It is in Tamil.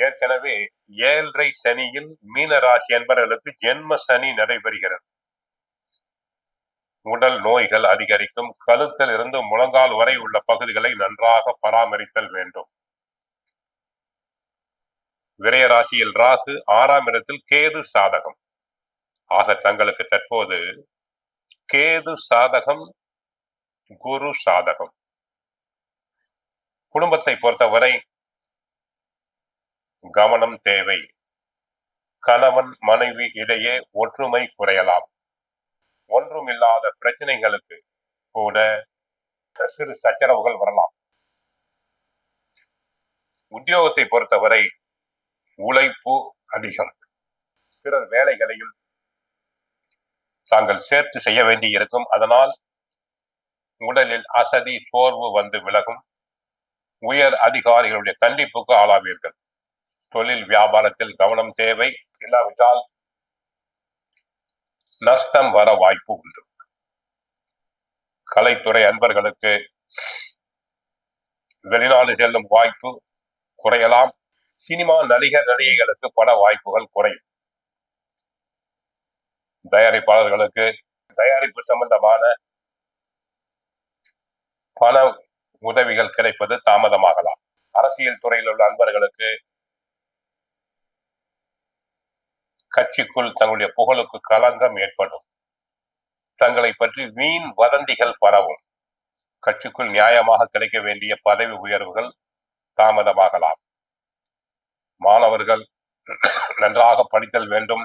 ஏற்கனவே 7.5 சனியில் மீன ராசி என்பவர்களுக்கு ஜென்ம சனி நடைபெறுகிறது. உடல் நோய்கள் அதிகரிக்கும். கழுத்தில் இருந்து முழங்கால் வரை உள்ள பகுதிகளை நன்றாக பராமரித்தல் வேண்டும். விரய ராசியில் ராகு, 6ஆம் இடத்தில் கேது சாதகம். ஆக தங்களுக்கு தற்போது கேது சாதகம், குரு சாதகம். குடும்பத்தை பொறுத்தவரை கவனம் தேவை. கணவன் மனைவி இடையே ஒற்றுமை குறையலாம். ஒன்றுமில்லாத பிரச்சனைகளுக்கு கூட சிறு சச்சரவுகள் வரலாம். உத்தியோகத்தை பொறுத்தவரை உழைப்பு அதிகம். பிறர் வேலைகளையும் தாங்கள் சேர்த்து செய்ய வேண்டி இருக்கும். அதனால் உடலில் அசதி, சோர்வு வந்து விலகும். உயர் அதிகாரிகளுடைய கண்டிப்புக்கு ஆளாவீர்கள். தொழில் வியாபாரத்தில் கவனம் தேவை. இல்லாவிட்டால் நஷ்டம் வர வாய்ப்பு உண்டு. கலைத்துறை அன்பர்களுக்கு வெளிநாடு செல்லும் வாய்ப்பு குறையலாம். சினிமா நடிகர் நடிகைகளுக்கு பட வாய்ப்புகள் குறையும். தயாரிப்பாளர்களுக்கு தயாரிப்பு சம்பந்தமான பண உதவிகள் கிடைப்பது தாமதமாகலாம். அரசியல் துறையில் உள்ள அன்பர்களுக்கு கட்சிக்குள் தங்களுடைய புகழுக்கு களங்கம் ஏற்படும். தங்களை பற்றி வீண் வதந்திகள் பரவும். கட்சிக்குள் நியாயமாக கிடைக்க வேண்டிய பதவி உயர்வுகள் தாமதமாகலாம். மாணவர்கள் நன்றாக படித்தல் வேண்டும்.